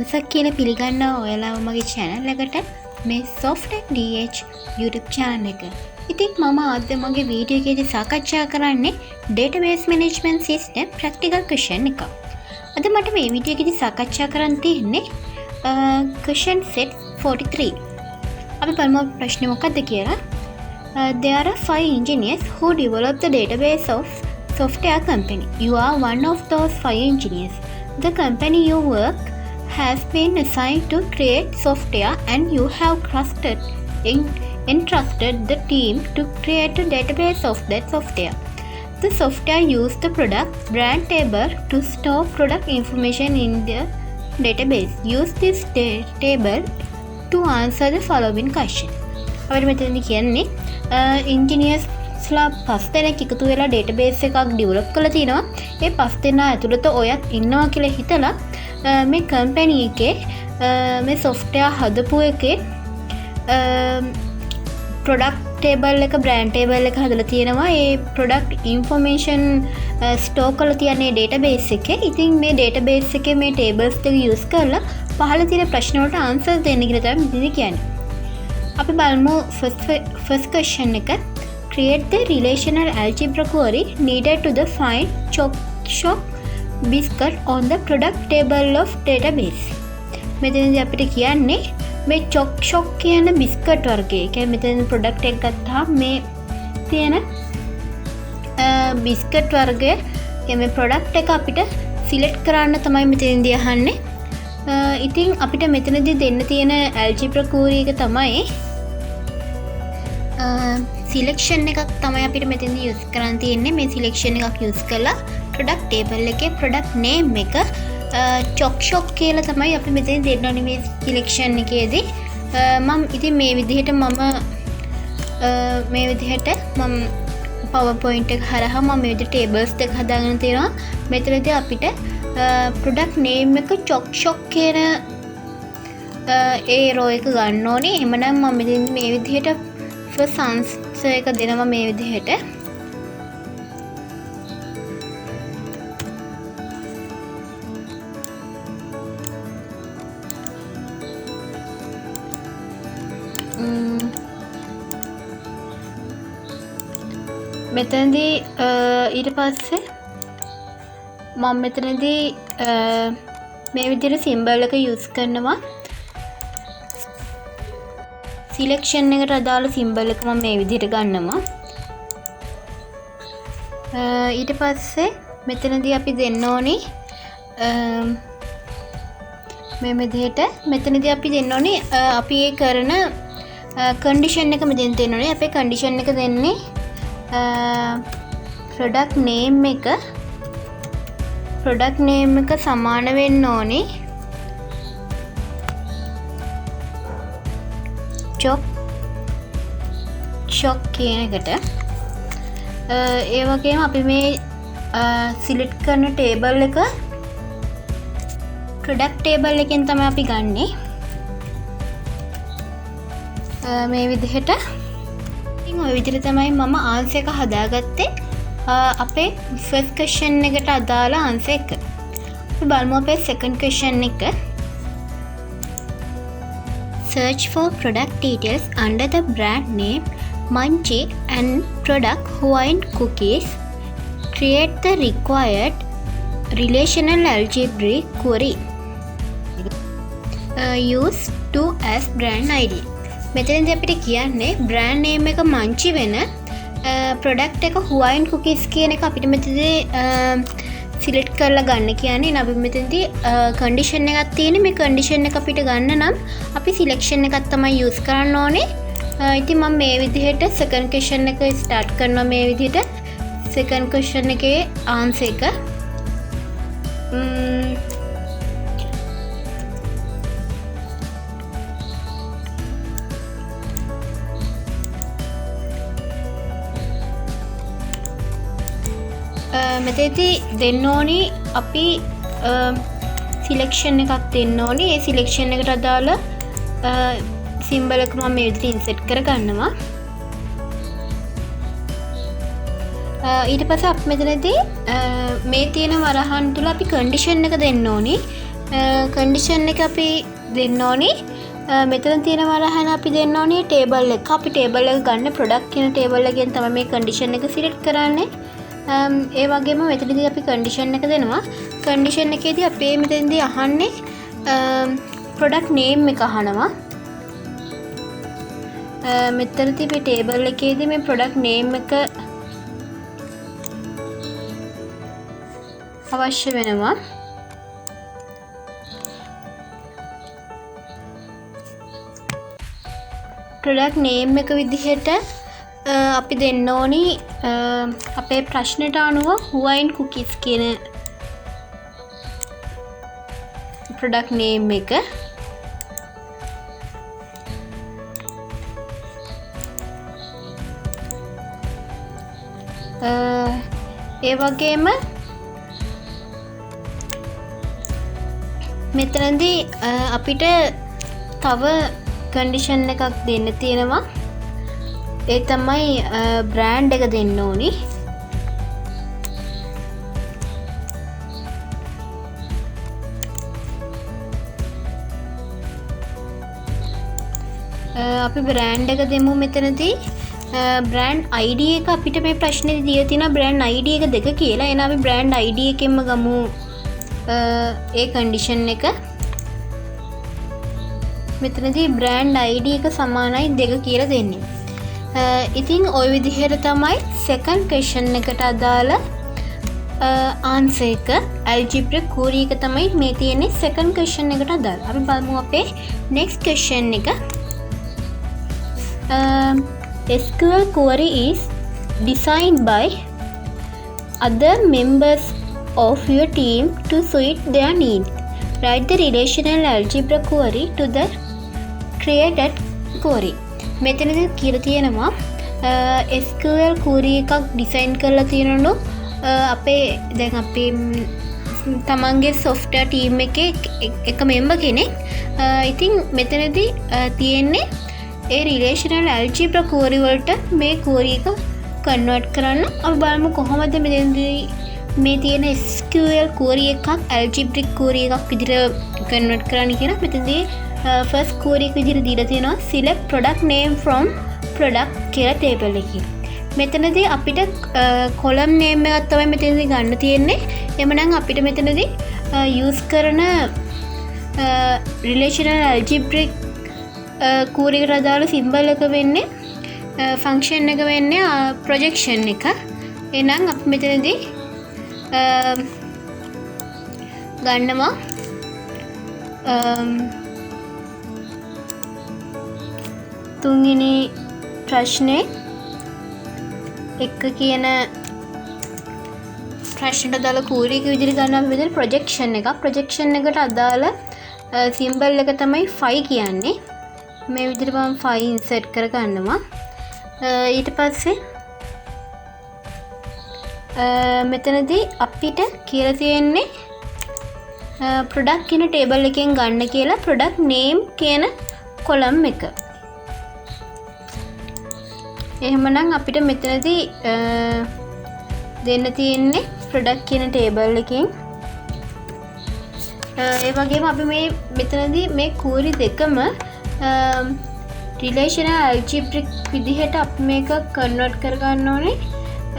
දවසක් කියලා පිළිගන්නවා ඔයාලා මගේ channel එකට මේ Software DH YouTube channel එක. ඉතින් මම අද මගේ වීඩියෝ එකේදී සාකච්ඡා කරන්නේ database management system practical question එක. අද මට මේ වීඩියෝ එකේදී සාකච්ඡා කරන්න තියෙන්නේ question set 43. අපි බලමු ප්‍රශ්නේ මොකක්ද කියලා. There are 5 engineers who developed the database of software company. You are one of those 5 engineers. The company you work has been assigned to create software and you have entrusted the team to create a database of that software. The software uses the product brand table to store product information in the database. Use this table to answer the following question. අපිට මෙතනදී කියන්නේ engineersලා 5 දෙනෙක් එකතු වෙලා database එකක් develop කරලා තිනවා. ඒ 5 දෙනා ඇතුළත ඔයත් ඉන්නවා කියලා හිතලා මේ company එකේ මේ software හදපු එකේ product table එක brand table එක හදලා තියෙනවා. ඒ product information store කරලා තියන්නේ database එකේ. ඉතින් මේ database එකේ මේ tables ටික use කරලා පහළ තියෙන ප්‍රශ්න වලට answer දෙන්න කියලා තමයි මෙතනදී කියන්නේ. අපි බලමු first question එක. Create the relational algebra query needed to the find Chocshok biscuit on the product table of database. මෙතනදී අපිට කියන්නේ මේ Chocshok කියන biscuit වර්ගය. ඒ කියන්නේ මෙතන product එක ගත්තාම මේ තියෙන biscuit වර්ගය මේ product එක අපිට select කරන්න තමයි මෙතනදී අහන්නේ. ඉතින් අපිට මෙතනදී දෙන්න තියෙන algebra query එක තමයි selection එකක් තමයි අපිට මෙතනදී use කරන්න තියෙන්නේ. මේ selection එකක් use කරලා product table එකේ product name එක Chocshok කියලා තමයි අපි මෙතන දෙන්න ඕනේ මේ selection එකේදී. මම ඉතින් මේ විදිහට PowerPoint එක හරහා මම මේ විදිහට tables දෙක හදාගෙන තියෙනවා. මෙතනදී අපිට product name එක Chocshok කියන ඒ row එක ගන්න ඕනේ. එහෙමනම් මම මෙතන මේ විදිහට first answer එක දෙනවා මේ විදිහට. මෙතනදී ඊට පස්සේ මම මෙතනදී මේ විදිහට symbol එක use කරනවා. selection එකට අදාළ symbol එක මම මේ විදිහට ගන්නවා. ඊට පස්සේ මෙතනදී අපි දෙන්න ඕනේ මේ විදිහට මෙතනදී අපි දෙන්න ඕනේ අපි ඒ කරන condition එක මෙතෙන් දෙන්න ඕනේ. අපේ condition එක දෙන්නේ product name එක සමාන වෙන්න ඕනේ Chocshok කියන එකට. ඒ වගේම අපි මේ select කරන table එක product table එකෙන් තමයි අපි ගන්නෙ. මේ විදිහට. ඉතින් ওই විදිහට තමයි මම answer එක හදාගත්තේ. අපේ first question එකට අදාළ answer එක. අපි බලමු අපේ second question එක. Search for product details under the brand name Munchie and product Hawaiian cookies. Create the required relational algebra query. Use to as brand ID. මෙතනදී අපිට කියන්නේ brand name එක Munchie වෙන product එක Hawaiian cookies කියන එක අපිට මෙතනදී select කරලා ගන්න කියන්නේ. අපි මෙතනදී condition එකක් තියෙන්නේ. මේ condition එක අපිට ගන්න නම් අපි selection එකක් තමයි use කරන්න ඕනේ. ඉතින් මම මේ විදිහට second question එක start කරනවා. මේ විදිහට second question එකේ answer එක මෙතනදී දෙන්න ඕනේ අපි selection එකක් දෙන්න ඕනේ. ඒ selection එකට අදාළ symbol එක මම මේ විදිහට insert කරගන්නවා. ඊට පස්සේ අපි මෙතනදී මේ තියෙන වරහන් තුල අපි condition එක දෙන්න ඕනේ. කන්ඩිෂන් එක අපි දෙන්න ඕනි. මෙතන තියෙනවා රහන අපි දෙන්න ඕනේ ටේබල් එක. අපි ටේබල් එක ගන්න ප්‍රොඩක්ට් කියන ටේබල් එකෙන් තමයි මේ කන්ඩිෂන් එක සිලෙක්ට් කරන්නේ. ඒ වගේම මෙතනදී අපි කන්ඩිෂන් එක දෙනවා. කන්ඩිෂන් එකේදී අපි මෙතනදී අහන්නේ ප්‍රොඩක්ට් නේම් එක අහනවා. මෙතනදී මේ ටේබල් එකේදී මේ ප්‍රොඩක්ට් නේම් එක අවශ්‍ය වෙනවා. ප්‍රොඩක්ට් නේම් එක විදිහට අපි දෙන්න ඕනි අපේ ප්‍රශ්නයට අනුව හුවයින් කුකිස් කියන ප්‍රොඩක්ට් නේම් එක. ඒ වගේම මෙතනදී අපිට තව කන්ඩිෂන් එකක් දෙන්න තියෙනවා. ඒ තමයි බ්‍රෑන්ඩ් එක දෙන්න ඕනි. අපි බ්‍රෑන්ඩ් එක දෙමු. මෙතනදී බ්‍රෑන්ඩ් ID එක අපිට මේ ප්‍රශ්නේදී දීලා තියෙනවා බ්‍රෑන්ඩ් ID එක 2 කියලා. එහෙනම් අපි බ්‍රෑන්ඩ් ID එකෙන්ම ගමු ඒ කන්ඩිෂන් එක. මෙතනදී බ්‍රෑන්ඩ් ID එක සමානයි 2 කියලා දෙන්නේ. ඉතින් ওই විදිහට තමයි සෙකන්ඩ් ක්වෙස්චන් එකට අදාළ ආන්සර් එක ඇල්ජිබ්‍රා query එක තමයි මේ තියෙන්නේ සෙකන්ඩ් ක්වෙස්චන් එකට අදාළ. අපි බලමු අපේ next ක්වෙස්චන් එක. SQL query is designed by other members of your team to suit their needs. Write the relational algebra query to the created query. මෙතනදී කියලා තියෙනවා SQL query එකක් ඩිසයින් කරලා තියෙනනු අපේ දැන් අපි තමන්ගේ software team එකේ එක member කෙනෙක්. ඉතින් මෙතනදී තියෙන්නේ ඒ relational algebra query වලට මේ query එක convert කරන්න. අපි බලමු කොහොමද මෙතනදී මේ තියෙන SQL query එකක් algebraic query එකක් විදිහට convert කරන්න කියලා. මෙතනදී first query එක විදිහට දීලා තියෙනවා select product name from product කියලා table එකකින්. මෙතනදී අපිට column name එකක් තමයි මෙතනදී ගන්න තියෙන්නේ. එhmenan අපිට මෙතනදී use කරන relational algebraic query එකට අදාළ symbol එක වෙන්නේ function එක වෙන්නේ projection එක. එහෙනම් අපි මෙතනදී ගන්නවා තුන්වෙනි ප්‍රශ්නේ එක කියන ප්‍රශ්නට අදාළ query එක විදිහට ගන්නවා. අපි මෙතන projection එක එකට අදාළ symbol එක තමයි phi කියන්නේ. මේ විදිහට මම phi insert කර ගන්නවා. ඊට පස්සේ මෙතනදී අපිට කියලා තියෙන්නේ product කියන table එකෙන් ගන්න කියලා product name කියන column එක. එහෙමනම් අපිට මෙතනදී දෙන්න තියෙන්නේ product කියන table එකෙන්. ඒ වගේම අපි මේ මෙතනදී මේ query දෙකම relational algebraic විදිහට අපි මේක convert කර ගන්න ඕනේ.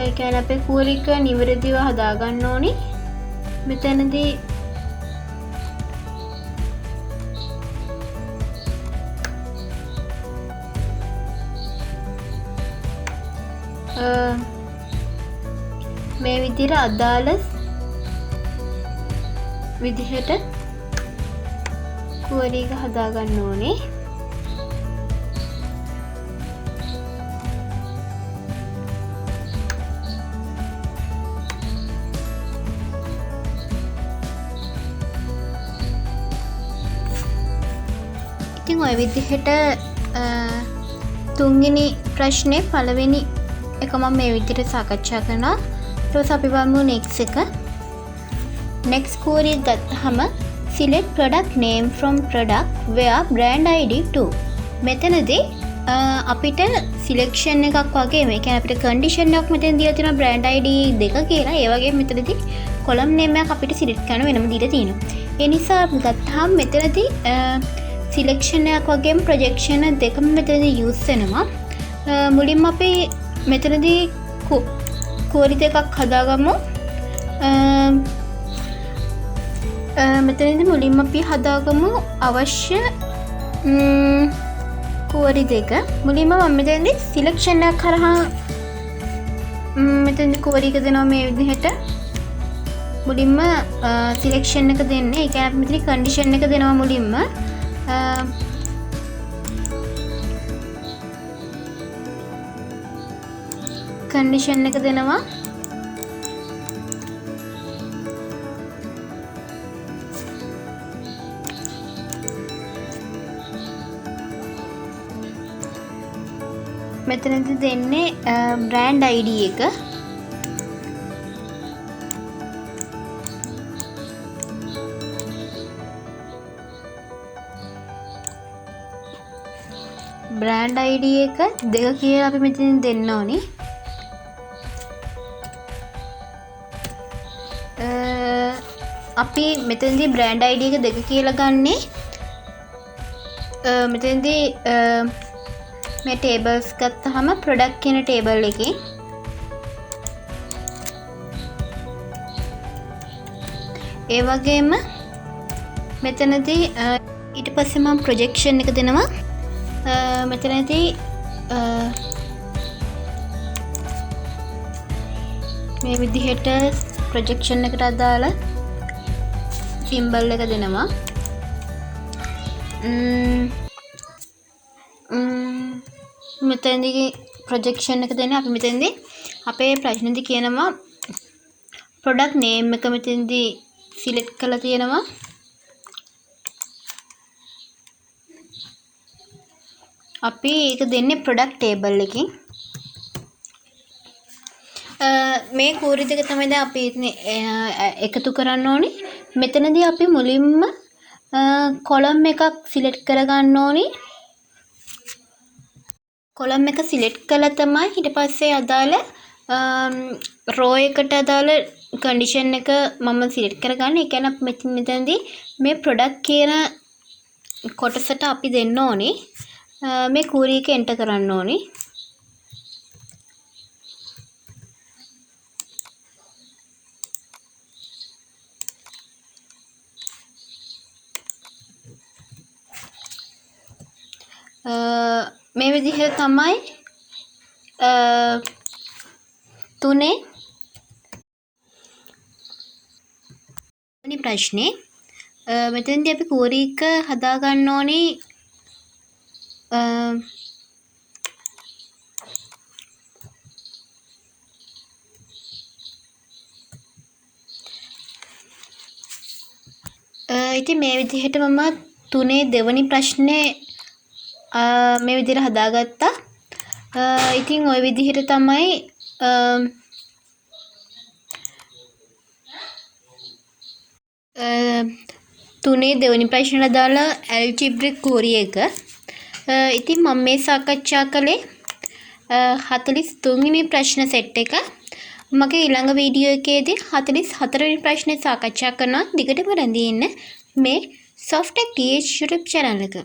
ඒ කියන්නේ අපේ query එක නිවැරදිව හදා ගන්න ඕනේ. මෙතනදී මේ විදිහට අදාළ විදිහට query එක හදා ගන්න ඕනේ. ඉතින් ඔය විදිහට තුන්වෙනි ප්‍රශ්නේ පළවෙනි එක මම මේ විදිහට සාකච්ඡා කරනවා. ඊට පස්සේ අපි බලමු next එක. next query එක ගත්තාම select product name from product where brand ID to. මෙතනදී අපිට selection එකක් වගේ මේ කියන්නේ අපිට condition එකක් මෙතන දීලා තියෙනවා brand ID 2 කියලා. ඒ වගේම මෙතනදී column name එකක් අපිට select කරන්න වෙනම දීලා තියෙනවා. ඒ නිසා ගත්තාම මෙතනදී සිලෙක්ෂන් එකක් වගේම ප්‍රොජෙක්ෂන් දෙකම මෙතනදී යූස් වෙනවා. මුලින්ම අපි මෙතනදී කෝරි දෙකක් හදාගමු. මෙතනදී මුලින්ම අපි හදාගමු අවශ්‍ය කෝරි දෙක. මුලින්ම මම මෙතනදී සිලෙක්ෂන් එකක් කරහා මෙතනදී කෝරි එක දෙනවා මේ විදිහට. මුලින්ම සිලෙක්ෂන් එක දෙන්නේ. ඒ කියන්නේ අපි මෙතන කන්ඩිෂන් එක දෙනවා මුලින්ම. කන්ඩිෂන් එක දෙනවා. මෙතනදී දෙන්නේ බ්‍රෑන්ඩ් ID එක. බ්‍රෑන්ඩ් ID එක දෙක කියලා අපි මෙතනින් දෙන්න ඕනි. අපි මෙතනදී බ්‍රෑන්ඩ් ID එක දෙක කියලා ගන්නේ මෙතනදී මේ ටේබල්ස් ගත්තාම ප්‍රොඩක්ට් කියන ටේබල් එකේ ඒ වගේම මෙතනදී ඊට පස්සේ මම ප්‍රොජෙක්ෂන් එක දෙනවා. මෙතනදී මේ විදිහට ප්‍රොජෙක්ෂන් එකට අදාළ සිම්බල් එක දෙනවා. මෙතනදී ප්‍රොජෙක්ෂන් එක දෙන්නේ අපි මෙතනදී අපේ ප්‍රශ්නෙදී කියනවා ප්‍රොඩක්ට් නේම් එක මෙතනදී සිලෙක්ට් කරලා තියෙනවා. අපි ඒක දෙන්නේ ප්‍රොඩක්ට් ටේබල් එකකින්. මේ කෝරි දෙක තමයි දැන් අපි එකතු කරන්න ඕනේ. මෙතනදී අපි මුලින්ම කොලම් එකක් සිලෙක්ට් කරගන්න ඕනේ. කොලම් එක සිලෙක්ට් කළා තමයි ඊට පස්සේ අදාළ රෝ එකට අදාළ කන්ඩිෂන් එක මම සිලෙක්ට් කරගන්න. ඒ කියන්නේ මෙතනදී මේ ප්‍රොඩක්ට් කියන කොටසට අපි දෙන්න ඕනේ මේ කෝරි එක එන්ටර් කරන්න ඕනේ. මේ විදිහට තමයි තුනේ වෙනි ප්‍රශ්නේ. මෙතෙන්දී අපි කෝරි එක හදා ගන්න ඕනේ ඉතින් මේ විදිහට මම තුනේ දෙවනි ප්‍රශ්නේ මේ විදිහට හදාගත්තා. ඉතින් ওই විදිහට තමයි තුනේ දෙවනි ප්‍රශ්නට දාලා ඇල්ජිබ්‍රික් කෝරි එක. ඉතින් මම මේ සාකච්ඡා කළේ 43 වෙනි ප්‍රශ්න සෙට් එක. මගේ ඊළඟ වීඩියෝ එකේදී 44 වෙනි ප්‍රශ්නේ සාකච්ඡා කරනවා. දිගටම රැඳී ඉන්න මේ Softtek DH YouTube channel එක.